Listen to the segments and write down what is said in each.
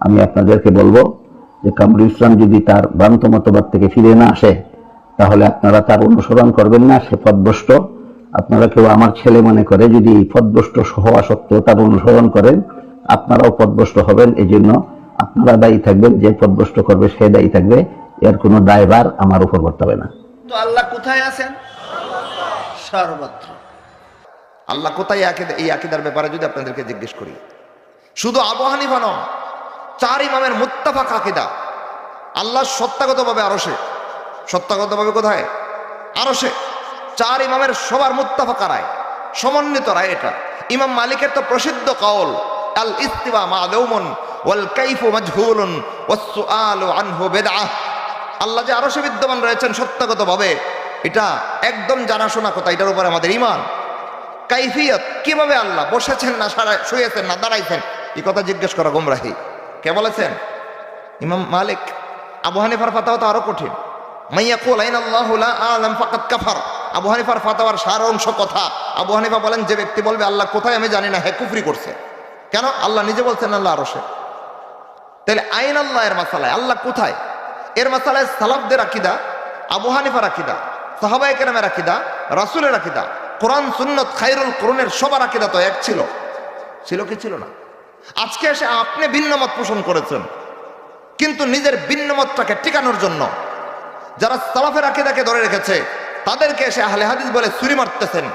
আমি আপনাদেরকে বলবো যে কামরুল ইসলাম যদি তার ভ্রান্ত মতবাদ থেকে ফিরে না আসে, তাহলে আপনারা তার অনুসরণ করবেন না, সে পথভ্রষ্ট। আপনারা কেউ আমার ছেলে মনে করে যদি পথভ্রষ্ট হওয়া সত্ত্বেও তার অনুসরণ করেন, আপনারাও পথভ্রষ্ট হবেন। এই জন্য আপনারা দায়ী থাকবেন, যে পথভ্রষ্ট করবে সে দায়ী থাকবে, এর কোনো দায়ভার আমার উপর বর্তাবে না। তো আল্লাহ কোথায় আছেন? সর্বত্র। আল্লাহ কোথায়? এই আকীদার ব্যাপারে যদি আপনাদেরকে জিজ্ঞেস করি, শুধু আবু হানিফা নয়, 4 ইমামের মুত্তাফাক আকীদা, আল্লাহ সত্তাগতভাবে আরশে। সত্তাগতভাবে কোথায়? আরশে। 4 ইমামের সবার মুত্তাফাক রায়, সমন্বিত রায় এটা। ইমাম মালিকের তো প্রসিদ্ধ কাউল, আল ইস্তিওয়া মা'লুমুন ওয়াল কাইফু মাজহুলুন ওয়াস সুআলু আনহু বিদআহ। আল্লাহ যে আরশে বিদ্যমান রয়েছেন সত্তাগতভাবে, এটা একদম জানাশোনা কথা, এটার উপরে আমাদের ঈমান। কাইফিয়ত, কিভাবে আল্লাহ বসেছেন না শুয়েছেন না দাঁড়াইছেন, এই কথা জিজ্ঞেস করা গোমরাহি। কে বলেছেন? ইমাম মালিক। আবু হানিফার ফাতাওয়া তো আরো কঠিন। মাইয়াকুল আইনাল্লাহু লা আ'লাম ফাকাদ কাফার। আবু হানিফার ফাতাওয়ার সার অংশ কথা। আবু হানিফা বলেন, যে ব্যক্তি বলবে আল্লাহ কোথায় আমি জানি না, হে কুফরি করছে। কেন? আল্লাহ নিজে বলছেন আল্লাহ আরশে। তাহলে আইন আল্লাহ এর মাসালায় আল্লাহ কোথায়, এর মাসালায় সালাফদের আকীদা, আবু হানিফার আকীদা, সাহাবায়ে কেরামের আকীদা, রাসূলের আকীদা, কোরআন সুন্নাত খায়রুল কুরুনের সবার আকীদা তো এক ছিল। ছিল কি ছিল না? আজকে এসে আপনি ভিন্ন মত পোষণ করেছেন, কিন্তু নিজের ভিন্ন মতটাকে টিকানোর জন্য যারা সালাফের আকীদাকে ধরে রেখেছে তাদেরকে এসে আহলে হাদিস বলে ছুরি মারতেছেন।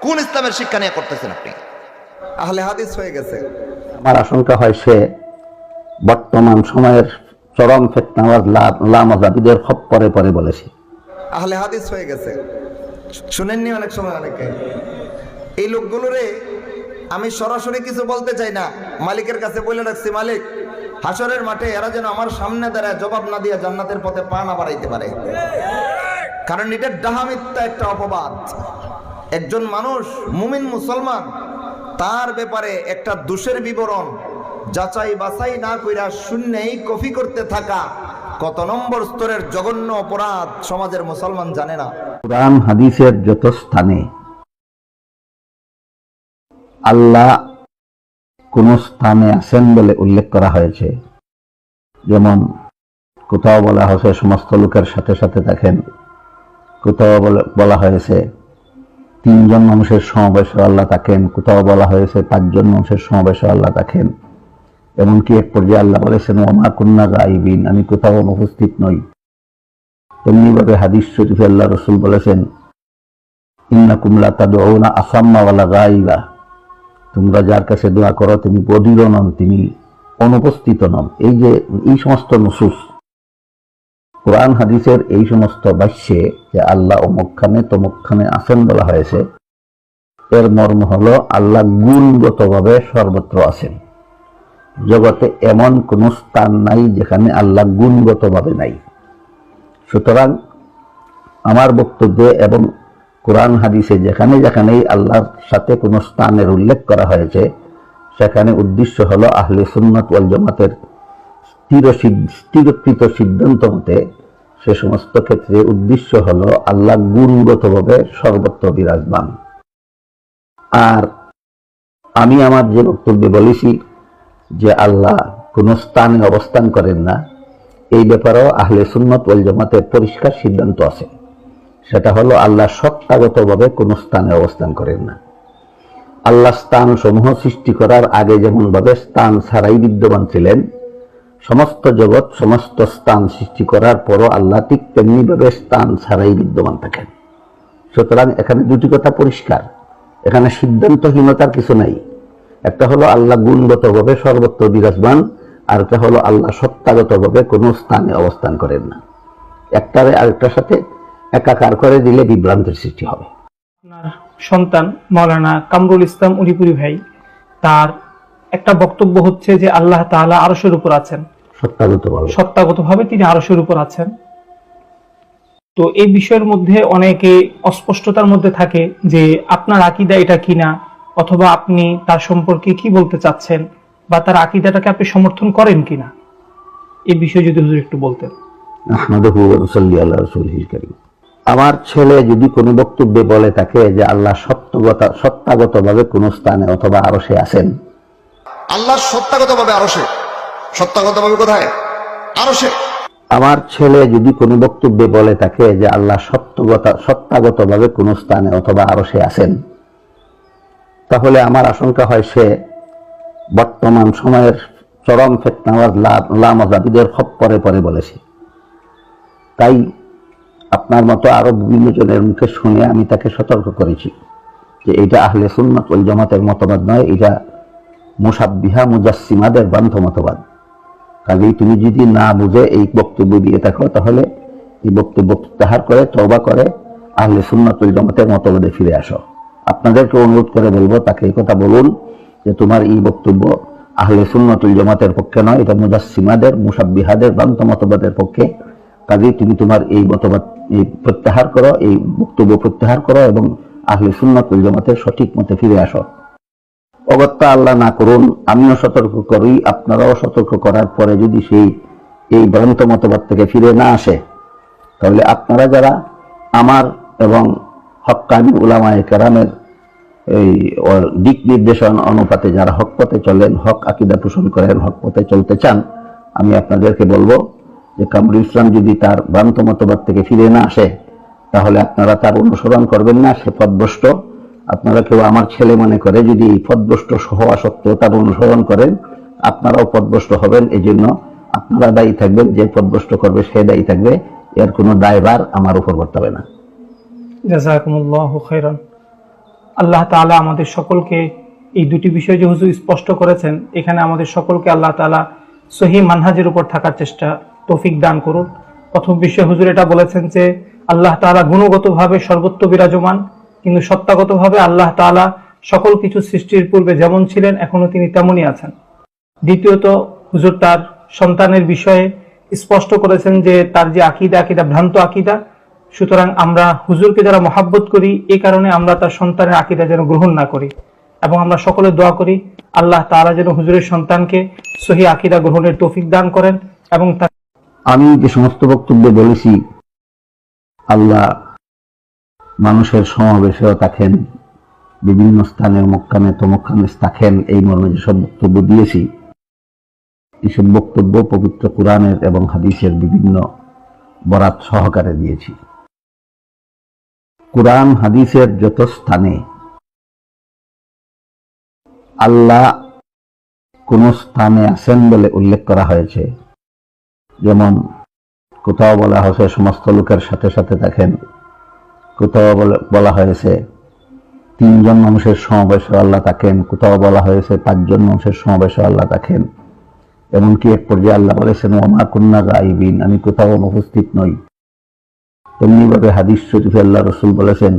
কোন ইসলামের শিক্ষা নিয়ে করতেছেন আপনি? আহলে হাদিস হয়ে গেছে। আমার আশঙ্কা হয় সে বর্তমান সময়ের চরম ফিতনাওয়াজ লামাযাবিদের খপ্পরে পরে বলেছে। আহলে হাদিস হয়ে গেছে। শুনেননি অনেক সময় অনেকে? এই লোকগুলোরে আমি সরাসরি কিছু বলতে চাই না, মালিকের কাছে বলে রাখছি, মালিক হাসরের মাঠে এরা যেন আমার সামনে দাঁড়ায় জবাব না দিয়ে জান্নাতের পথে পা না বাড়াইতে পারে। কারণ এটা ডাহা-মিথ্যা একটা অপবাদ। একজন মানুষ মুমিন মুসলমান, তার ব্যাপারে একটা দোষের বিবরণ যাচাই বাছাই না কইরা শূন্যেই কফি করতে থাকা কত নম্বর স্তরের জঘন্য অপরাধ সমাজের মুসলমান জানে না। কুরআন হাদিসের যত স্থানে আল্লাহ কোন স্থানে আছেন বলে উল্লেখ করা হয়েছে, যেমন কোথাও বলা হয়েছে সমস্ত লোকের সাথে সাথে দেখেন, কোথাও বলা হয়েছে 3 জন মানুষের সমাবেশে আল্লাহ থাকেন, কোথাও বলা হয়েছে 5 জন মানুষের সমাবেশে আল্লাহ থাকেন। এমনকি এক পর্যায়ে আল্লাহ বলেছেন ওমা কুন্না গায়বিন, আমি কোথাও অনুপস্থিত নই। তেমনি ভাবে হাদিস শরীফে আল্লাহ রাসূল বলেছেন ইন্নাকুম লা তাদউনা আসাম্মা ওয়ালা গায়বা, তোমরা যার কাছে দোয়া করো তিনি বধির নন, তিনি অনুপস্থিত নন। এই যে এই সমস্ত নুসুস কোরআন হাদিসের এই সমস্ত বাক্যে যে আল্লাহ অমুকখানে তমুকখানে আছেন বলা হয়েছে, এর মর্ম হলো আল্লাহ গুণগতভাবে সর্বত্র আছেন। জগতে এমন কোন স্থান নাই যেখানে আল্লাহ গুণগতভাবে নাই। সুতরাং আমার বক্তব্যে এবং কোরআন হাদিসে যেখানে যেখানেই আল্লাহর সাথে কোনো স্থানের উল্লেখ করা হয়েছে, সেখানে উদ্দেশ্য হলো আহলে সুন্নাত ওয়াল জামাতের স্থিরকৃত সিদ্ধান্ত মতে সে সমস্ত ক্ষেত্রে উদ্দেশ্য হলো আল্লাহ গুণগতভাবে সর্বত্র বিরাজমান। আর আমি আমার যে বক্তব্যে বলেছি যে আল্লাহ কোন স্থানে অবস্থান করেন না, এই ব্যাপারেও আহলে সুন্নাত ওয়াল জামাতের পরিষ্কার সিদ্ধান্ত আছে। সেটা হলো আল্লাহ সত্তাগতভাবে কোন স্থানে অবস্থান করেন না। আল্লাহ স্থান সমূহ সৃষ্টি করার আগে যেমন ভাবে স্থান ছাড়াই বিদ্যমান ছিলেন, সমস্ত জগৎ সমস্ত স্থান সৃষ্টি করার পরও আল্লাহ ঠিক তেমনি ভাবে স্থান ছাড়াই বিদ্যমান থাকেন। সুতরাং এখানে দুটি কথা পরিষ্কার, এখানে সিদ্ধান্তহীনতার কিছু নাই। একটা হলো আল্লাহ গুণগতভাবে সর্বত্র বিরাজমান, আর একটা হলো আল্লাহ সত্তাগতভাবে কোনো স্থানে অবস্থান করেন না। একটারে আরেকটার সাথে একাকার করে দিলে বিভ্রান্তির সৃষ্টি হবে। আপনার সন্তান মাওলানা কামরুল ইসলাম উলিপুরি ভাই, তার একটা বক্তব্য হচ্ছে যে আল্লাহ তাআলা আরশের উপর আছেন, সত্তাগতভাবে তিনি আরশের উপর আছেন। তো এই বিষয়ের মধ্যে অনেকে অস্পষ্টতার মধ্যে থাকে যে আপনার আকীদা এটা কিনা, অথবা আপনি তার সম্পর্কে কি বলতে চাচ্ছেন, বা তার আকীদাটাকে আপনি সমর্থন করেন কিনা, এই বিষয়ে যদি হুজুর একটু বলতেন। আমার ছেলে যদি কোনো বক্তব্যে বলে থাকে যে আল্লাহ সত্তাগতভাবে কোন স্থানে অথবা আরশে আছেন, আল্লাহ সত্তাগতভাবে আরশে, সত্তাগতভাবে কোথায়? আরশে। আমার ছেলে যদি কোনো বক্তব্যে বলে থাকে যে আল্লাহ সত্তাগতভাবে কোন স্থানে অথবা আরশে আছেন, তাহলে আমার আশঙ্কা হয় সে বর্তমান সময়ের চরম ফিতনাওয়াজ লামাজাবিদের খপ্পরে পরে বলেছে। তাই আপনার মতো আরো বিভিন্ন জনের মুখে শুনে আমি তাকে সতর্ক করেছি যে এটা আহলে সুন্নাত ওয়াল জামাতের মতবাদ নয়, এটা মুশাব্বিহা মুজাসসিমাদের ভ্রান্ত মতবাদ। কাজেই তুমি যদি না বুঝে এই বক্তব্য দিয়ে থাকো, তাহলে এই বক্তব্য প্রত্যাহার করে তওবা করে আহলে সুন্নাত ওয়াল জামাতের মতবাদে ফিরে আসো। আপনাদেরকে অনুরোধ করে বলবো, তাকে এই কথা বলুন যে তোমার এই বক্তব্য আহলে সুন্নাত ওয়াল জামাতের পক্ষে নয়, এটা মুজাসসিমাদের মুশাব্বিহাদের ভ্রান্ত মতবাদের পক্ষে। কাজেই তুমি তোমার এই মতবাদ প্রত্যাহার করো, এই বক্তব্য প্রত্যাহার করো এবং আহলে সুন্নাত ওয়াল জামাতের সঠিক মতে ফিরে আসো। অগত্যা আল্লাহ না করুন, আমিও সতর্ক করি, আপনারাও সতর্ক করার পরে যদি সেই এই ভ্রান্ত মতবাদ থেকে ফিরে না আসে, তাহলে আপনারা যারা আমার এবং হক্কানি উলামায়ে কেরামের এই দিক নির্দেশন অনুপাতে যারা হক পথে চলেন, হক আকীদা পোষণ করেন, হক পথে চলতে চান, আমি আপনাদেরকে বলবো যে কামরুল ইসলাম যদি তার ভ্রান্ত মতবাদ থেকে ফিরে না আসে, তাহলে আপনারা তার অনুসরণ করবেন না, সে পথভ্রষ্ট। আপনারা কেউ আমার ছেলে মনে করে যদি পথভ্রষ্ট হওয়া সত্ত্বেও তার অনুসরণ করেন, আপনারাও পথভ্রষ্ট হবেন। এই জন্য আপনারা দায়ী থাকবেন, যে পথভ্রষ্ট করবে সে দায়ী থাকবে, এর কোনো দায়ভার আমার উপর বর্তাবে না। জাযাকুমুল্লাহু খাইরান। আল্লাহ তাআলা আমাদের সকলকে এই দুটি বিষয় যে হুজুর স্পষ্ট করেছেন, এখানে আমাদের সকলকে আল্লাহ তাআলা সহিহ মানহাজের উপর থাকার চেষ্টা তৌফিক দান করুন। প্রথম বিষয় হুজুর এটা বলেছেন যে আল্লাহ তাআলা গুণগতভাবে সর্বত্র বিরাজমান, কিন্তু সত্তাগতভাবে আল্লাহ তাআলা সকল কিছু সৃষ্টির পূর্বে যেমন ছিলেন এখনো তিনি তেমনই আছেন। দ্বিতীয়ত হুজুর তার সন্তানের বিষয়ে স্পষ্ট করেছেন যে তার যে আকীদা ভ্রান্ত আকীদা, সুতরাং আমরা হুজুরকে যারা মহাব্বত করি এই কারণে আমরা তার সন্তানের আকীদা যেন গ্রহণ না করি, এবং আমরা সকলে দোয়া করি আল্লাহ তাআলা যেন হুজুরের সন্তানকে সহিহ আকীদা গ্রহণের তৌফিক দান করেন। এবং আমি যে সমস্ত বক্তব্য বলেছি, আল্লাহ মানুষের সমাবেশেও থাকেন, বিভিন্ন স্থানে মক্কানে তমক্কানে থাকেন, এই মর্মে যেসব বক্তব্য দিয়েছি, এইসব বক্তব্য পবিত্র কুরআনের এবং হাদিসের বিভিন্ন বরাত সহকারে দিয়েছি। কুরআন হাদিসের যত স্থানে আল্লাহ কোন স্থানে আছেন বলে উল্লেখ করা হয়েছে, যেমন কোথাও বলা হয়েছে সমস্ত লোকের সাথে সাথে দেখেন, কোথাও বলা হয়েছে 3 জন মানুষের সমাবেশে আল্লাহ থাকেন, কোথাও বলা হয়েছে 5 জন মানুষের সমাবেশে আল্লাহ থাকেন, এমনকি এক পর্যায়ে আল্লাহ বলেছেন ওমা কুন্না গায়বিন, আমি কোথাও অনুপস্থিত নই। তেমনি ভাবে হাদিস শরীফে আল্লাহ রাসূল বলেছেন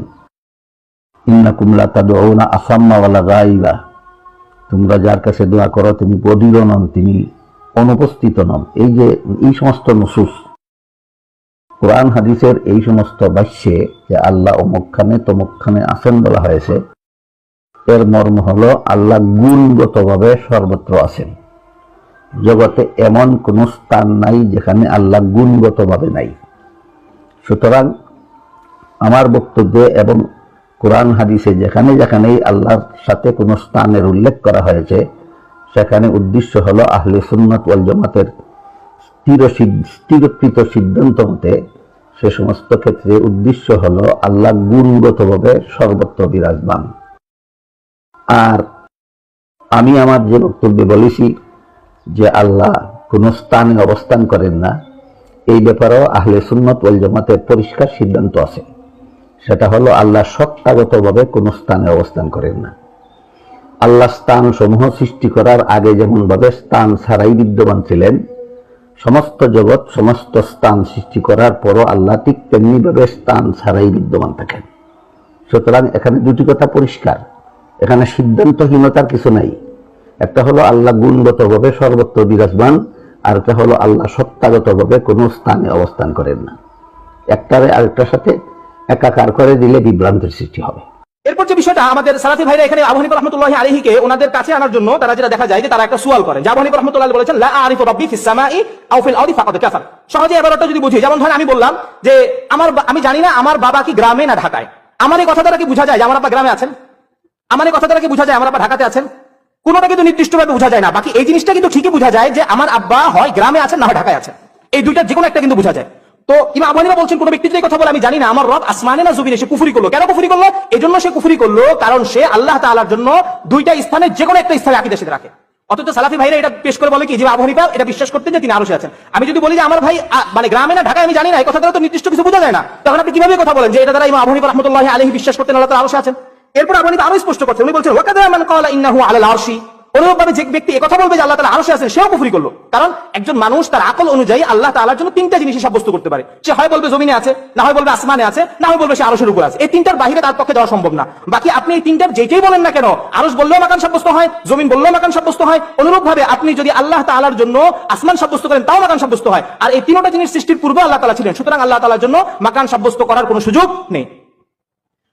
ইন্নাকুম লা তাদউনা আসাম্মা ওয়ালা গায়বা, তোমরা যার কাছে দোয়া করো তিনি বধির নন, তিনি অনুপস্থিত নন। এই যে এই সমস্ত নুসুস কুরআন হাদিসের এই সমস্ত বাক্যে যে আল্লাহ অমুকখানে তমুকখানে আছেন বলা হয়েছে, এর মর্ম হলো আল্লাহ গুণগতভাবে সর্বত্র আছেন। জগতে এমন কোন স্থান নাই যেখানে আল্লাহ গুণগতভাবে নাই। সুতরাং আমার বক্তব্যে এবং কুরআন হাদিসে যেখানে যেখানেই আল্লাহর সাথে কোন স্থানের উল্লেখ করা হয়েছে, সেখানে উদ্দেশ্য হলো আহলে সুন্নাত ওয়াল জামাতের স্থিরকৃত সিদ্ধান্ত মতে সে সমস্ত ক্ষেত্রে উদ্দেশ্য হলো আল্লাহ গুণগতভাবে সর্বত্র বিরাজমান। আর আমি আমার যে বক্তব্যে বলেছি যে আল্লাহ কোন স্থানে অবস্থান করেন না, এই ব্যাপারেও আহলে সুন্নাত ওয়াল জামাতের পরিষ্কার সিদ্ধান্ত আছে। সেটা হলো আল্লাহ সত্তাগতভাবে কোন স্থানে অবস্থান করেন না। আল্লাহ স্থান সমূহ সৃষ্টি করার আগে যেমন ভাবে স্থান ছাড়াই বিদ্যমান ছিলেন, সমস্ত জগৎ সমস্ত স্থান সৃষ্টি করার পরও আল্লাহ ঠিক তেমনি ভাবে স্থান ছাড়াই বিদ্যমান থাকেন। সুতরাং এখানে দুটি কথা পরিষ্কার, এখানে সিদ্ধান্তহীনতার কিছু নাই। একটা হলো আল্লাহ গুণগতভাবে সর্বত্র বিরাজমান, আর একটা হলো আল্লাহ সত্তাগতভাবে কোন স্থানে অবস্থান করেন না। একটারে আরেকটার সাথে একাকার করে দিলে বিভ্রান্তির সৃষ্টি হবে। এরপর যে বিষয়টা আমাদের সালাফি ভাইরা এখানে আবু হানিফা রাহমাতুল্লাহি আলাইহিকে ওনাদের কাছে আনার জন্য তারা যেটা দেখা যায় যে তারা একটা সুয়াল করে। আবু হানিফা রাহমাতুল্লাহি বলেছেন লা আরিফু রাব্বি ফিস সামাই আও ফিল আরদি ফাকাদ কাফার। সহজে এবারটা যদি বুঝি, যেমন ধরেন আমি বললাম যে আমি জানি না আমার বাবা কি গ্রামে না ঢাকায়। আমার এই কথা দ্বারা কি বোঝা যায় যে আমার আব্বা গ্রামে আছেন? আমার এই কথা দ্বারা কি বোঝা যায় আমার আব্বা ঢাকাতে আছেন? কোনোটা কিন্তু নির্দিষ্টভাবে বোঝা যায় না। বাকি এই জিনিসটা কিন্তু ঠিকই বোঝা যায় যে আমার আব্বা হয় গ্রামে আছেন না হয় ঢাকায় আছেন, এই দুইটা যে কোনো একটা কিন্তু বোঝা যায়। তো ইমাম আবু হানিফা বলছেন কোন ব্যক্তি যদি এই কথা বলে আমি জানি না আমার রব আসমানে না জমিনে, সে কুফরি করলো। কেন কুফরি করলো? এই জন্য সে কুফরি করলো কারণ সে আল্লাহ তাআলার জন্য দুইটা স্থানে যে কোনো একটা স্থানে আকীদা সাথে রাখে। অথচ সালাফি ভাইরা এটা পেশ করে বলে কি যে আবু হানিফা এটা বিশ্বাস করতেন যে তিনি আরশে আছেন। আমি যদি বলি যে আমার ভাই মানে গ্রামে না ঢাকায় আমি জানি না, এই কথা দ্বারা তো নির্দিষ্ট কিছু বোঝা যায় না। তখন আপনি কিভাবে কথা বলেন যে এটা দ্বারা ইমাম আবু হানিফা রাহমাতুল্লাহি আলাইহি বিশ্বাস করতেন আল্লাহ তাআলা আরশে আছেন? এরপর আবু হানিফা আরো স্পষ্ট করছেন, উনি বলছেন ওয়াকাদা মান ক্বালা ইন্নাহু আলাল আরশি, অনুরূপভাবে যে ব্যক্তি একথা বলবে যে আল্লাহ তাআলা আরশে আছেন সেও কুফরি করলো। কারণ একজন মানুষ তার আকল অনুযায়ী আল্লাহ তাআলার জন্য তিনটা জিনিস সাব্যস্ত করতে পারে। সে হয় বলবে জমিনে আছে, না হয় বলবে আসমানে আছে, না হয় বলবে সে আরশের উপর আছে। এই তিনটার বাইরে তার পক্ষে যাওয়া সম্ভব না। বাকি আপনি এই তিনটার যেটাই বলেন না কেন, আরশ বললেও মাকান সাব্যস্ত হয়, জমিন বললেও মাকান সাব্যস্ত হয়। অনুরূপভাবে আপনি যদি আল্লাহ তাআলার জন্য আসমান সাব্যস্ত করেন তাও মাকান সাব্যস্ত হয়। আর এই তিনটা জিনিস সৃষ্টির পূর্বে আল্লাহ তাআলা ছিলেন, সুতরাং আল্লাহ তাআলার জন্য মাকান সাব্যস্ত করার কোনো সুযোগ নেই।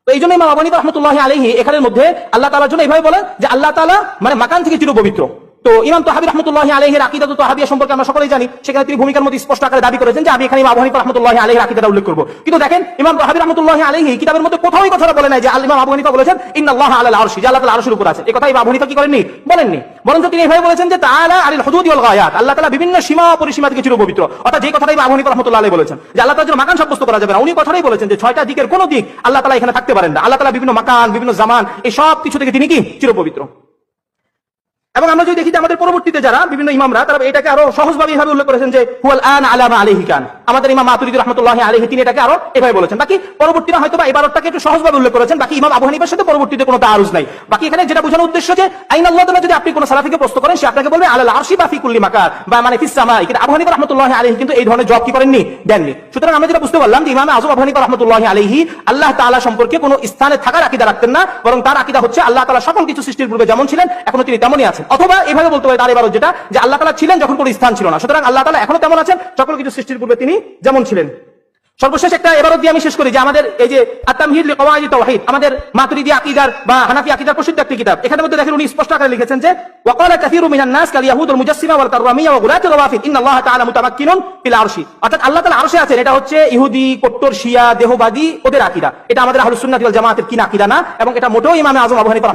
তো এই জন্য ইমাম আবু হানিফা রাহমাতুল্লাহি আলাইহি এখানের মধ্যে আল্লাহ তাআলার জন্য এইভাবে বলেন যে আল্লাহ তাআলা মানে মাকান থেকে চির পবিত্র। তো ইমাম তাহাবী রাহমাতুল্লাহি আলাইহির আকীদাতুত তাহাবিয়া সম্পর্কে আমরা সকলেই জানি, সেখানে তিনি ভূমিকার মধ্যে স্পষ্ট আকারে দাবি করেছেন যে আমি এখানে ইমাম আবু হানিফা রাহমাতুল্লাহি আলাইহির আকীদাটা উল্লেখ করব। কিন্তু দেখেন ইমাম তাহাবী রাহমাতুল্লাহি আলাইহি কিতাবের মধ্যে কোথাও এই কথাটা বলে নাই যে ইমাম আবু হানিফা বলেছেন ইন্নাল্লাহা আলাল আরশি, যে আল্লাহ তাআলা আরশের উপর আছেন। এই কথা ইমাম আবু হানিফা কি করেননি? বলেননি। বরঞ্চ তিনি এইভাবে বলেছেন যে তাআলা আলিল হুদুদি ওয়াল গায়াত, আল্লাহ তাআলা বিভিন্ন সীমা পরিসীমা থেকে চির পবিত্র। অর্থাৎ যে কথাটা ইমাম আবু হানিফা রাহমাতুল্লাহি আলাইহি বলেছেন যে আল্লাহ তাআলার জন্য মাকান সাব্যস্ত করা যাবে না, উনি কথাটাই বলেছেন যে ছয়টা দিকের কোন দিক আল্লাহ তাআলা এখানে থাকতে পারেন না। আল্লাহ তাআলা বিভিন্ন মাকান, বিভিন্ন জামান, এই সব কিছু থেকে তিনি কি চির পবিত্র। এবং আমরা যদি দেখি যে আমাদের পরবর্তীতে যারা বিভিন্ন ইমামরা তারা এটাকে আরো সহজভাবে এভাবে উল্লেখ করেছেন যে হুয়াল আন আলা মা আলাইহি কান। আমাদের ইমাম মাতুরিদি রাহমাতুল্লাহি আলাইহি তিনি এটাকে আরো এভাবে বলেছেন। বাকি পরবর্তীরা হয়তো বা ইবারতটাকে একটু সহজভাবে উল্লেখ করেছেন। বাকি ইমাম আবু হানিফার সাথে পরবর্তীতে কোনো তাআরুজ নাই। বাকি এখানে যেটা বোঝানোর উদ্দেশ্য যে আইন আল্লাহ তাআলা যদি আপনি কোনো সালাফিকে প্রশ্ন করেন সে আপনাকে বলবে আলাল আরশি বা ফি কুল্লি মাকান বা মানে ফিস সামাই। কিন্তু আবু হানিফা রাহমাতুল্লাহি আলাইহি কিন্তু এই ধরনের জবাব কি করেননি? দেননি। সুতরাং আমরা যেটা বুঝতে পারলাম যে ইমাম আযম আবু হানিফা রাহমাতুল্লাহি আলাইহি আল্লাহ তাআলা সম্পর্কে কোনো স্থানে থাকার আকীদা রাখতেন না, বরং তার আকীদা হচ্ছে আল্লাহ তাআলা সকল কিছু সৃষ্টির পূর্বে যেমন ছিলেন এখনো তিনি তেমনই আছেন। অথবা এভাবে বলতে পারে তার যেটা যে আল্লাহ তাআলা ছিলেন যখন কোনো স্থান ছিল না, সুতরাং আল্লাহ তাআলা এখনো তেমন আছেন, সকল কিছু সৃষ্টির পূর্বে তিনি যেমন ছিলেন। সর্বশেষ একটা এবারত দিয়ে আমি শেষ করি যে আমাদের এই যে আত-তামহিদ লিকাওয়াইদ তাওহীদ, আমাদের মাতুরিদি আকীদার বা হানাফি আকীদার প্রসিদ্ধ একটি কিতাব। এখানের মধ্যে দেখেন উনি স্পষ্ট আকারে লিখেছেন যে ওয়াকালা কাসীরু মিনান নাস কাল ইয়াহুদ ওয়াল মুজাসসিমা ওয়াল কাররামিয়া ওয়া গুলাত রাওয়াফিদ ইন্নাল্লাহা তাআলা মুতামাক্কিনুন ফিল আরশি। অর্থাৎ আল্লাহ তাআলা আরশে আছেন, এটা হচ্ছে ইহুদি, কট্টর শিয়া, দেহবাদী ওদের আকীদা। এটা আমাদের আহলুস সুন্নাহ ওয়াল জামাতের কি আকীদা না, এবং এটা মোটেও ইমাম আযম আবু হানিফা